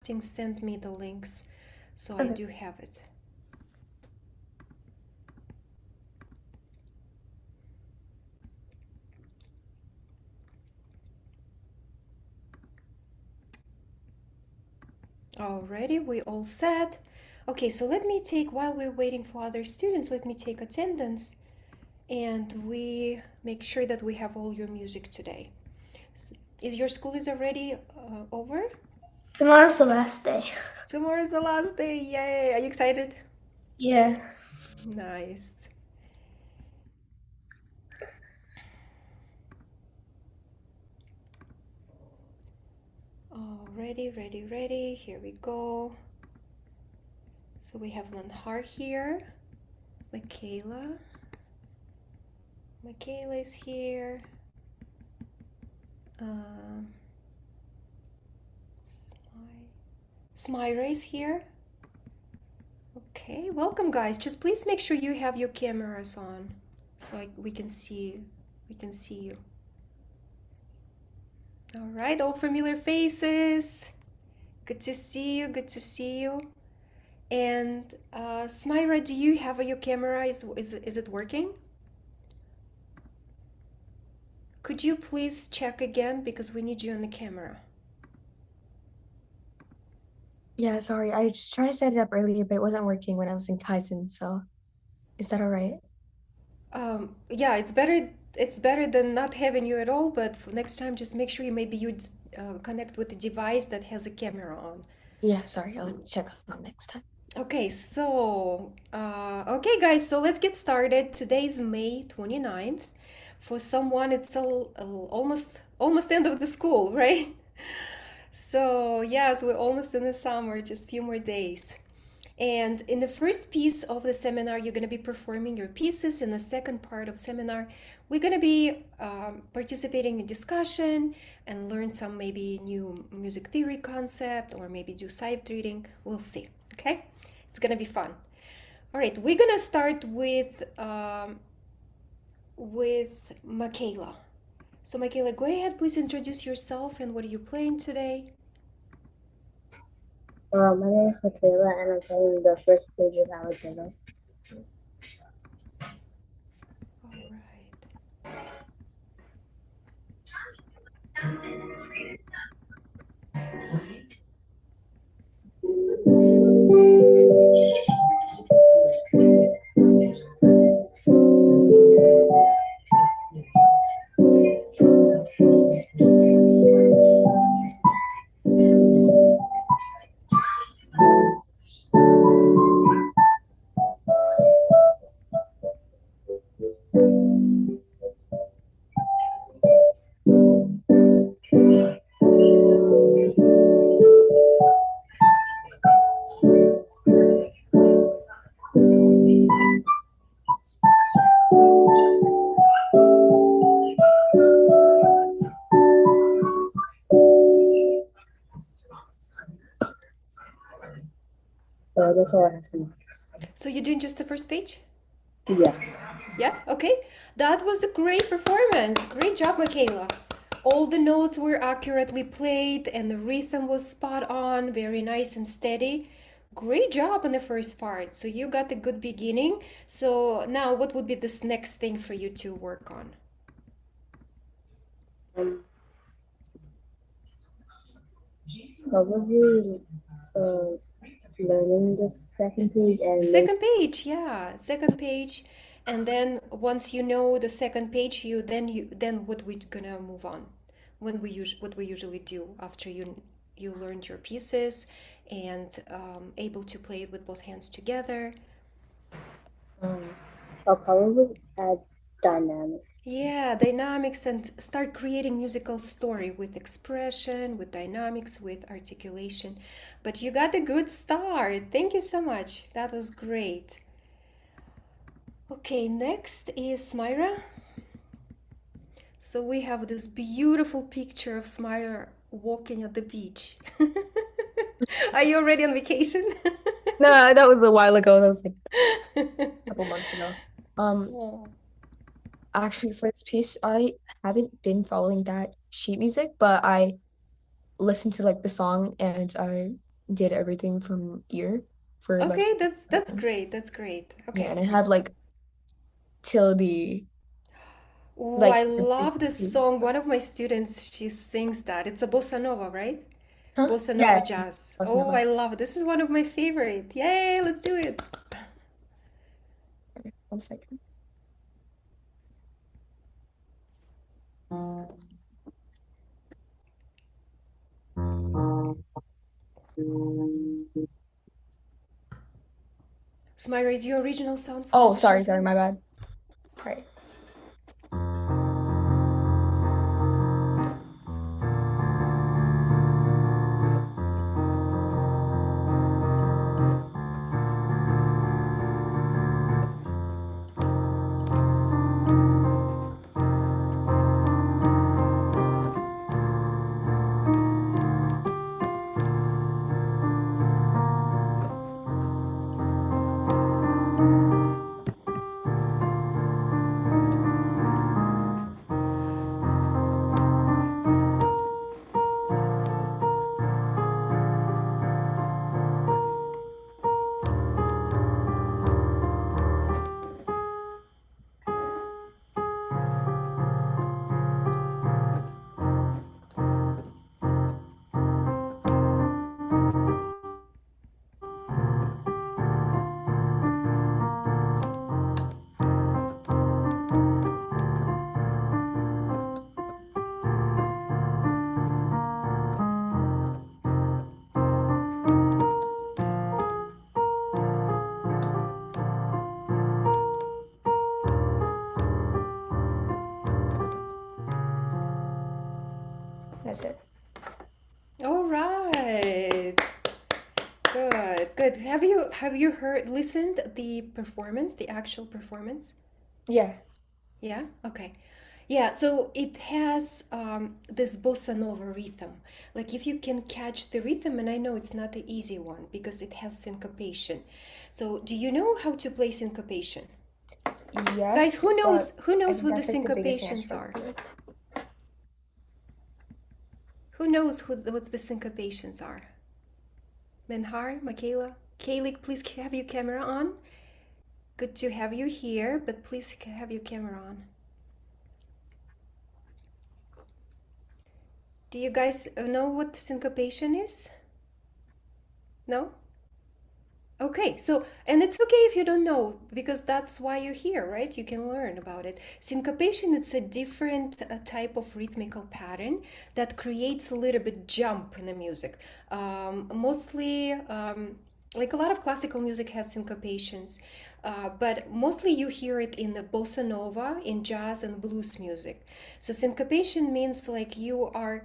send me the links so I Okay. do have it. Alrighty, we all set. Okay, so let me take, while we're waiting for other students, let me take attendance and we make sure that we have all your music today. Is your school is already over? Tomorrow's the last day. Tomorrow's the last day. Yay! Are you excited? Yeah. Nice. Oh, ready. Here we go. So we have one heart here. Michaela. Michaela is here. Um, Smyra is here. Okay, welcome guys. Just please make sure you have your cameras on so we can see you. All right, all familiar faces. Good to see you. Good to see you. And Smyra, do you have your camera? Is it working? Could you please check again because we need you on the camera. Yeah, sorry. I just tried to set it up earlier, but it wasn't working when I was in Kaizen. So is that all right? Yeah, it's better than not having you at all, but for next time just make sure you connect with a device that has a camera on. Yeah, sorry. I'll check on next time. Okay, so okay guys, so let's get started. Today's May 29th. For someone it's almost end of the school, right? So yes, we're almost in the summer, just a few more days. And in the first piece of the seminar, you're going to be performing your pieces. In the second part of seminar, we're going to be participating in discussion and learn some maybe new music theory concept or maybe do sight reading. We'll see. Okay, it's going to be fun. All right, we're going to start with Michaela. So Michaela, go ahead, please introduce yourself and what are you playing today? My name is Michaela, and I'm playing the first page of Alexander. All right. So that's all I have to know. So you're doing just the first page? Yeah. Yeah, okay. That was a great performance. Great job, Michaela. All the notes were accurately played and the rhythm was spot on, very nice and steady. Great job on the first part. So you got a good beginning. So now what would be this next thing for you to work on? Um, Probably uh, learning the second page and maybe Second page, yeah, second page. And then once you know the second page, you then what we gonna move on? What we usually do after you learned your pieces and able to play it with both hands together. um, I'll probably add dynamics. Yeah, dynamics and start creating musical story with expression, with dynamics, with articulation. But you got a good start. Thank you so much. That was great. Okay, next is Myra. So we have this beautiful picture of Smyra walking at the beach. Are you already on vacation? No, that was a while ago. That was like a couple months ago. Oh. Actually, for this piece, I haven't been following that sheet music, but I listened to like the song and I did everything from ear for Okay, left. that's great. That's great. Yeah, and Okay. I have like till the Oh, I like love this song. One of my students, she sings that. It's a bossa nova, right? huh? Bossa Yeah, nova jazz. bossa Oh, nova. I love it. This is one of my favorite. Yay, let's do it. 1 second. Smyra, is your original sound for Oh, sorry, musicians sorry, on? my bad. Right. That's it. All right. Good, good. Have you listened the performance, the actual performance? Yeah. Yeah? Okay. Yeah, so it has this bossa nova rhythm. Like if you can catch the rhythm, and I know it's not the easy one because it has syncopation. So do you know how to play syncopation? Guys, Yes, who but knows who I knows think what the that's like the biggest thing I syncopations are? struggle with. Who knows what the syncopations are? Menhar, Michaela, Kaylee, please have your camera on. Good to have you here, but please have your camera on. Do you guys know what syncopation is? No? Okay, so, and it's okay if you don't know, because that's why you're here, right? You can learn about it. Syncopation, it's a different type of rhythmical pattern that creates a little bit jump in the music. Mostly, like a lot of classical music has syncopations, but mostly you hear it in the bossa nova, in jazz and blues music. So syncopation means like you are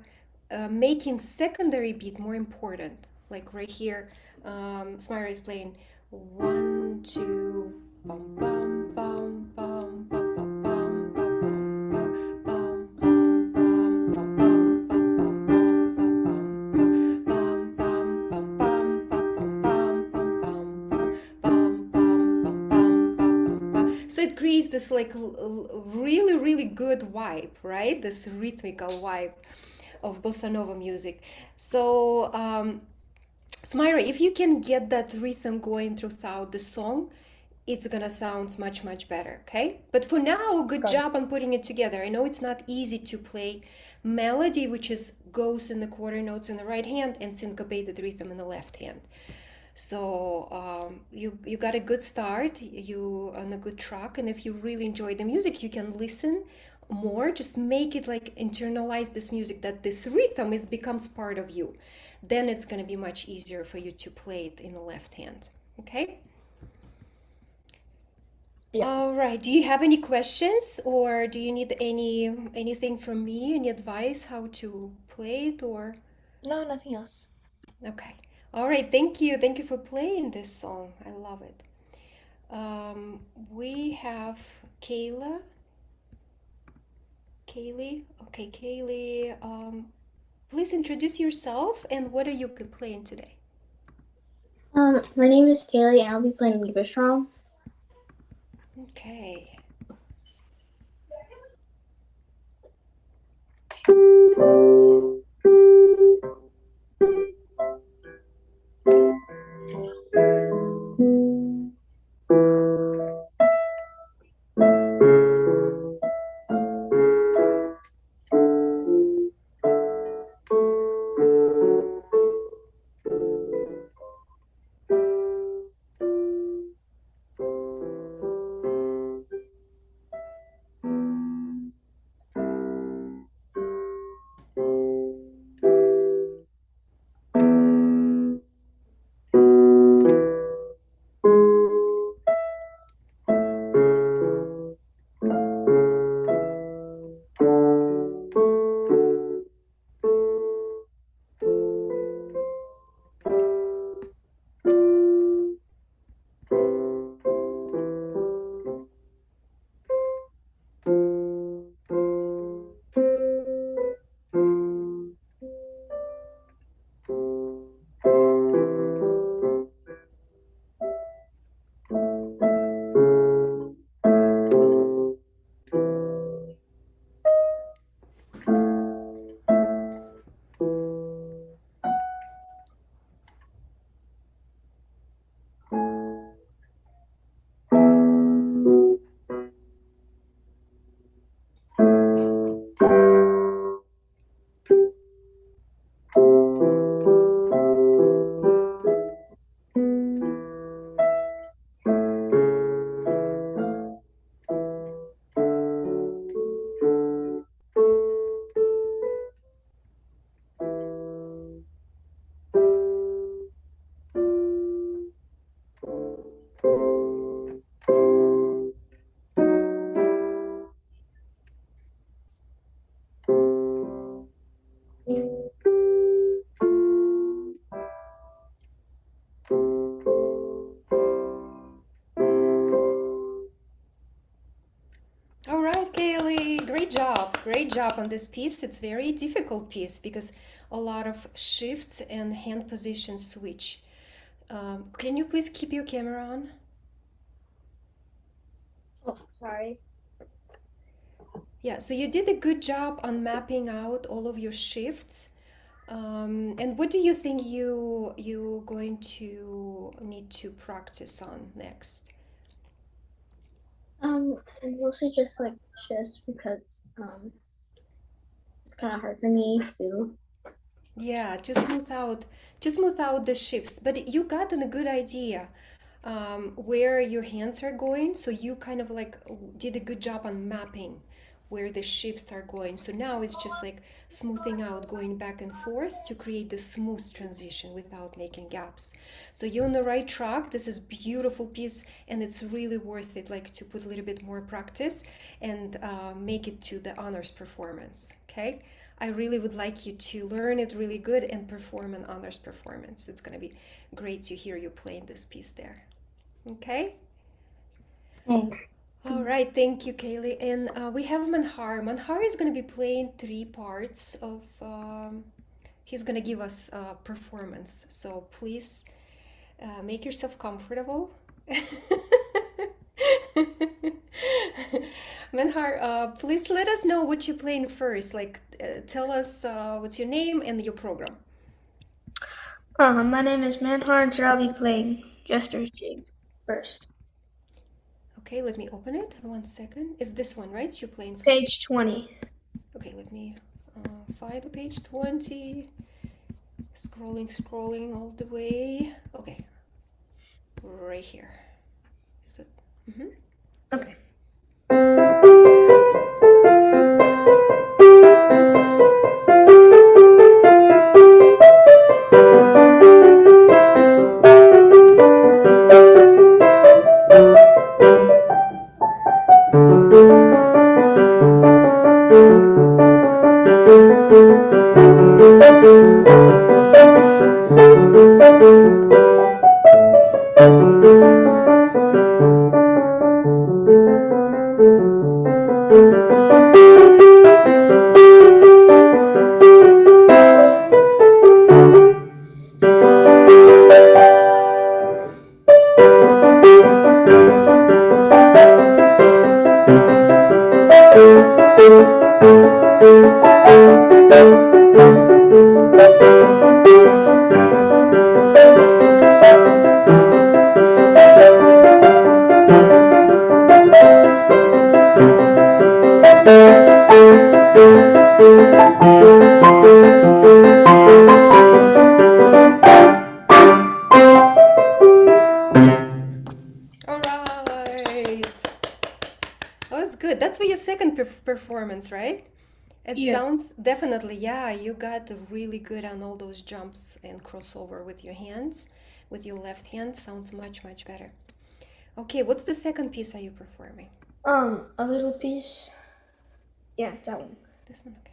making secondary beat more important. Like right here, Smyra is playing 1, 2, bum bum bum bum bum bum bum bum bum bum bum bum so it creates this like really really good vibe, right? This rhythmical vibe of bossa nova music. So Smyra, if you can get that rhythm going throughout the song, it's gonna sound much much better, okay? But for now, good Got it. job on putting it together. I know it's not easy to play melody, which is goes in the quarter notes in the right hand and syncopated rhythm in the left hand. So you got a good start. You on a good track, and if you really enjoy the music, you can listen more. Just make it like internalize this music that this rhythm is becomes part of you. Then it's gonna be much easier for you to play it in the left hand. Okay. Yeah. All right. Do you have any questions, or do you need anything from me? Any advice how to play it, or? No, nothing else. Okay. All right. Thank you. Thank you for playing this song. I love it. We have Kayla. Kaylee. Okay, Kaylee. Please introduce yourself and what are you playing today? My name is Kaylee, and I'll be playing Leave Strong. Okay. Great job on this piece. It's very difficult piece because a lot of shifts and hand position switch. Can you please keep your camera on? Oh, sorry. Yeah, so you did a good job on mapping out all of your shifts. And what do you think you're going to need to practice on next? Mostly just like shifts because it's kind of hard for me to. Yeah, to smooth out the shifts. But you got a good idea where your hands are going, so you kind of like did a good job on mapping where the shifts are going. So now it's just like smoothing out, going back and forth to create the smooth transition without making gaps. So you're on the right track. This is beautiful piece, and it's really worth it, like to put a little bit more practice and make it to the honors performance. Okay. I really would like you to learn it really good and perform an honors performance. It's going to be great to hear you playing this piece there. Okay? Thanks. All right, thank you, Kaylee. And we have Manhar. Manhar is going to be playing three parts of, he's going to give us a performance. So please make yourself comfortable. Manhar, please let us know what you're playing first. Like, tell us what's your name and your program. My name is Manhar, and so I'll be playing Jester's Jig first. Okay, let me open it. 1 second. Is this one, right? You're playing first. Page 20. Okay, let me find the page 20. Scrolling all the way. Okay, right here. Is it? Okay. All right. That was good. That's for your second performance, right? It Yeah. sounds definitely, yeah, you got really good on all those jumps and crossover with your hands, with your left hand. Sounds much, much better. Okay, what's the second piece are you performing? A little piece. Yeah, it's that one. This one, okay.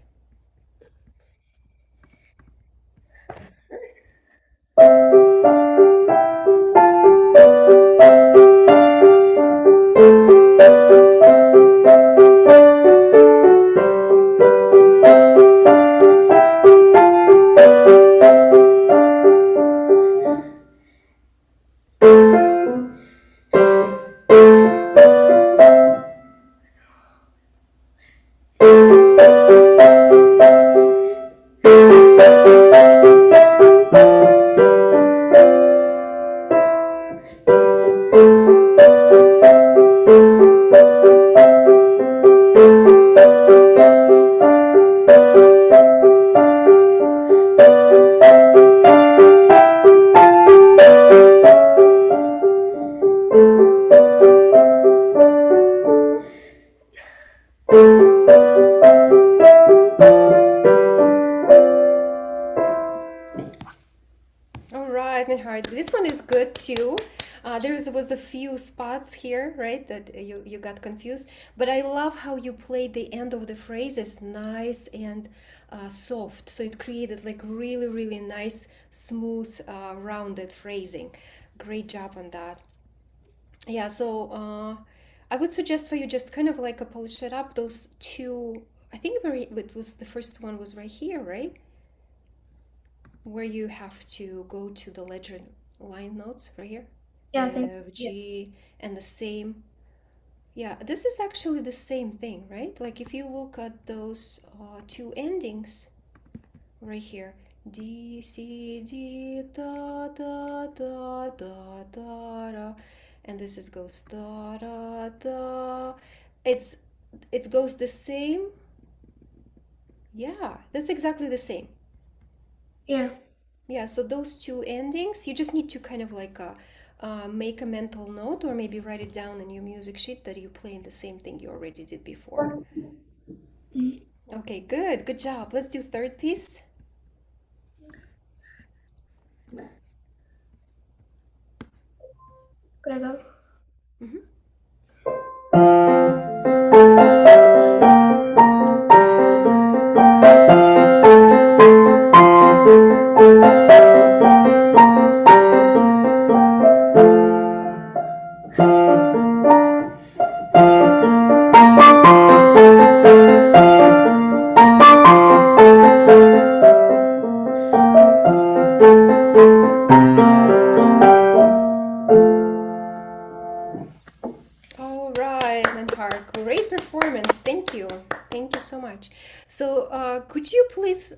All right, Minhard. This one is good too. Was a few spots here, right, that you got confused. But I love how you played the end of the phrases nice and soft. So it created like really, really nice, smooth, rounded phrasing. Great job on that. Yeah, so I would suggest for you just kind of like a polish it up those two I think it was the first one was right here, right? Where you have to go to the legend line notes right here. Yeah, I think so. F, Yeah. G, and the same. Yeah, this is actually the same thing, right? Like if you look at those two endings right here, D, C, D, da, da, da, da, da, da, and this is goes da, da, da. It's it goes the same. Yeah, that's exactly the same. Yeah. Yeah, so those two endings, you just need to kind of like make a mental note or maybe write it down in your music sheet that you play in the same thing you already did before. Mm. Okay, good, good job. Let's do third piece. Could I go? Mhm. All right, Manhar, great performance. Thank you. Thank you so much. So, could you please,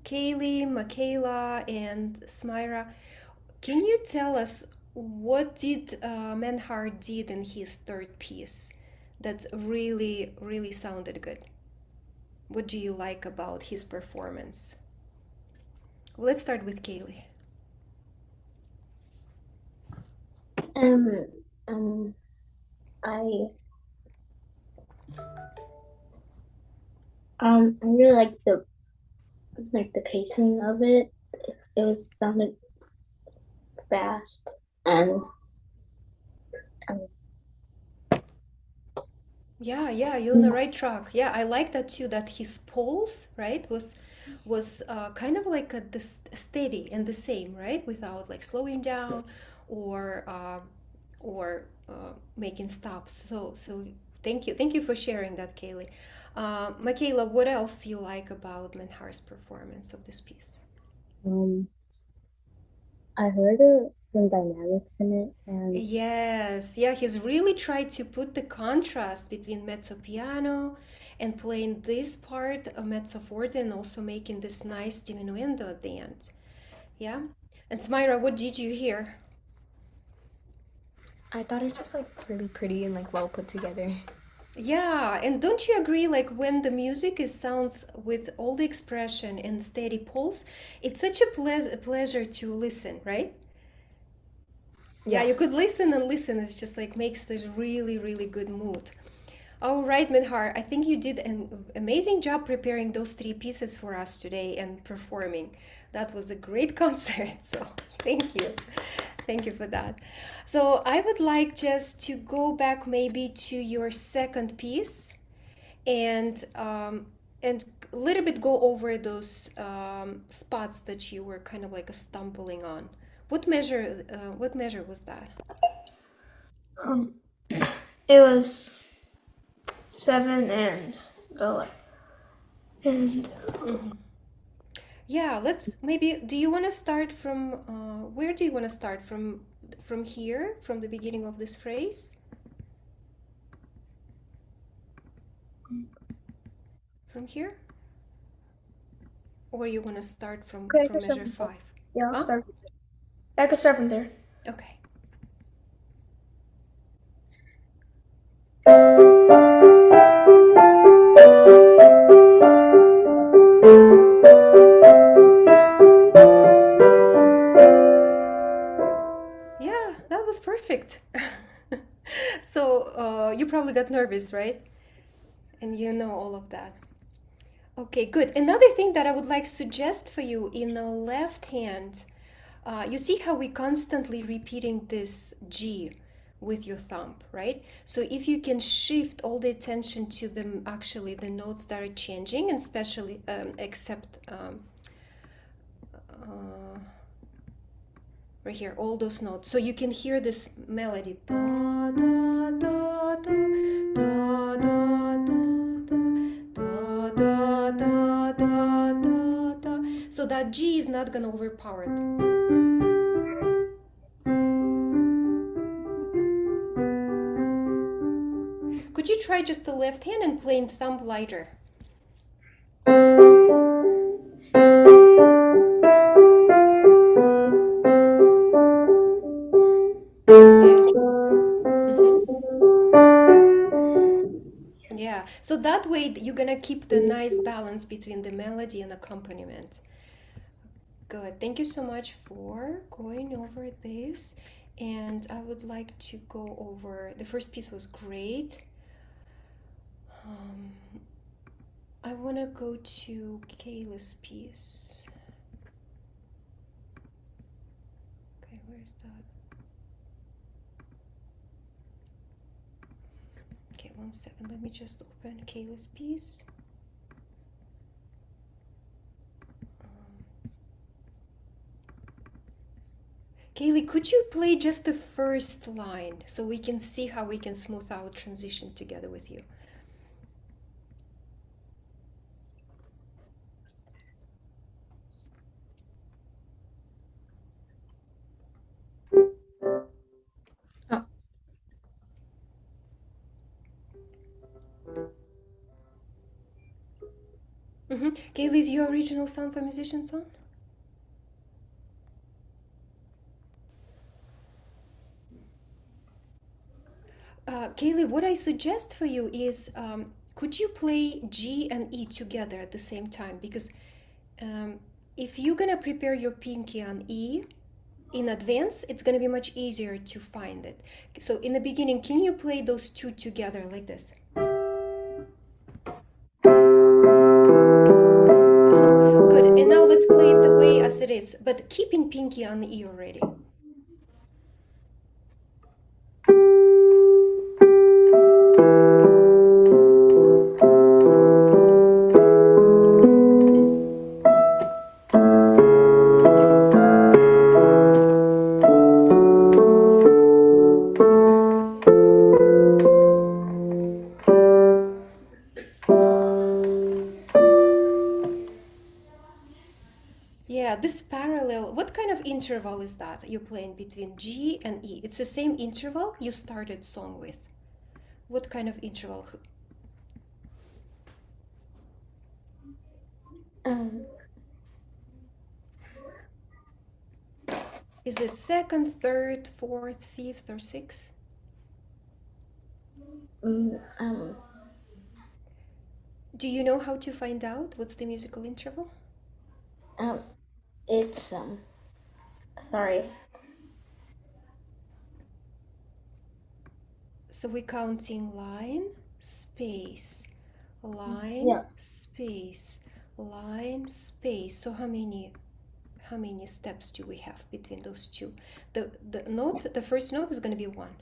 Kaylee, Michaela, and Smyra, can you tell us what did Manhar did in his third piece that really, really sounded good? What do you like about his performance? Let's start with Kaylee. Um, um, I I really like the pacing of it. It was sounded fast and um, Yeah, you're on the right track. Yeah, I like that too. That his pulse, right, was kind of like this steady and the same, right, without like slowing down or making stops. So thank you for sharing that, Kaylee. Michaela, what else you like about Menhar's performance of this piece? Um, I heard some dynamics in it, and Yes, yeah, he's really tried to put the contrast between mezzo piano and playing this part of mezzo forte and also making this nice diminuendo at the end. Yeah. And Smyra, what did you hear? I thought it was just like really pretty and like well put together. Yeah, and don't you agree, like when the music is sounds with all the expression and steady pulse, it's such a pleasure to listen, right? Yeah, Yeah. you could listen and listen. It's just like makes this really, really good mood. All right, Minhar, I think you did an amazing job preparing those three pieces for us today and performing. That was a great concert, so thank you. Thank you for that. So I would like just to go back maybe to your second piece and a little bit go over those spots that you were kind of like a stumbling on. What measure was that? Um, it was 7 and the and Yeah, let's maybe. Do you want to start from where do you want to start from here, from the beginning of this phrase? From here? Or you want to start from Okay, I from can start measure from there. 5? Yeah, I'll Huh? start. I can start from there. Okay. Yeah, that was perfect. So, you probably got nervous, right? And you know all of that. Okay, good. Another thing that I would like suggest for you in the left hand, you see how we constantly repeating this G with your thumb, right? So if you can shift all the attention to actually the notes that are changing, and especially except right here, all those notes, so you can hear this melody. Da, da, da, da, da, da, da, da, so that G is not gonna overpower it. Could you try just the left hand and playing thumb lighter? Yeah, so that way you're gonna keep the nice balance between the melody and accompaniment. Good. Thank you so much for going over this. And I would like to go over the first piece was great. I want to go to Kayla's piece. Okay, where's that? Okay, 1 second. Let me just open Kayla's piece. Kaylee, could you play just the first line so we can see how we can smooth out transition together with you? Oh. Kaylee, is your original sound for musician song? Kaylee, what I suggest for you is could you play G and E together at the same time? Because if you're gonna prepare your pinky on E in advance, it's gonna be much easier to find it. So in the beginning, can you play those two together like this? Good, and now let's play it the way as it is, but keeping pinky on E already. Yeah, this parallel, what kind of interval is that you're playing between G and E? It's the same interval you started song with. What kind of interval? Is it second, third, fourth, fifth, or sixth? Do you know how to find out what's the musical interval? It's sorry. So we're counting line, space, line, Yeah. space, line, space. So how many steps do we have between those two? The first note is going to be 1.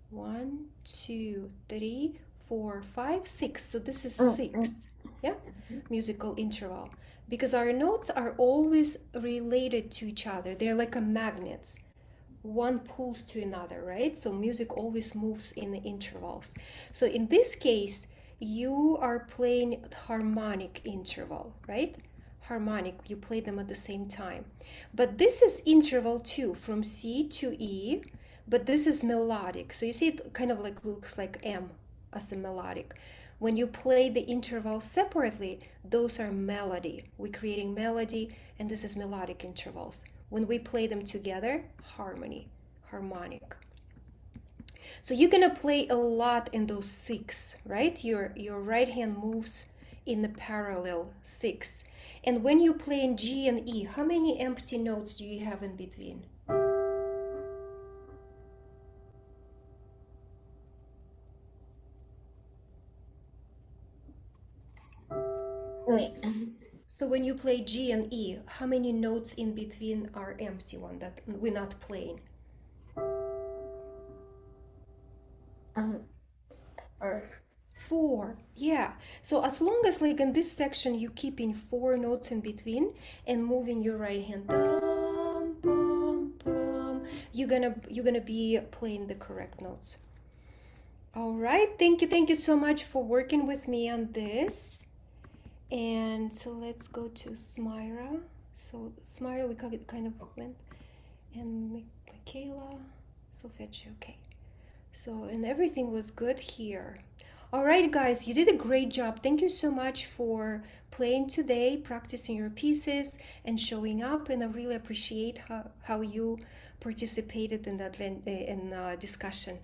1, 2, 3, 4, 5, 6. So this is 6. Yeah, musical interval. Because our notes are always related to each other. They're like a magnets. One pulls to another, right? So music always moves in the intervals. So in this case, you are playing harmonic interval, right? Harmonic, you play them at the same time. But this is interval too, from C to E, but this is melodic. So you see it kind of like looks like M as a melodic. When you play the intervals separately, those are melody. We're creating melody, and this is melodic intervals. When we play them together, harmonic. So you're gonna play a lot in those 6, right? Your right hand moves in the parallel 6. And when you play in G and E, how many empty notes do you have in between? Wait. So when you play G and E, how many notes in between are empty one that we're not playing? Or 4. Yeah. So as long as like in this section you keeping 4 notes in between and moving your right hand, dum, bum, bum, you're gonna be playing the correct notes. All right. Thank you so much for working with me on this. And so let's go to Smyra. So Smyra, we kind of went, and Michaela, so fetch, okay. So, and everything was good here. All right, guys, you did a great job. Thank you so much for playing today, practicing your pieces, and showing up. And I really appreciate how you participated in that discussion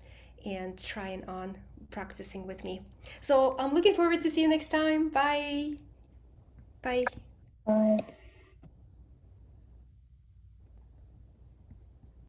and trying on practicing with me. So I'm looking forward to see you next time. Bye. Bye. Bye.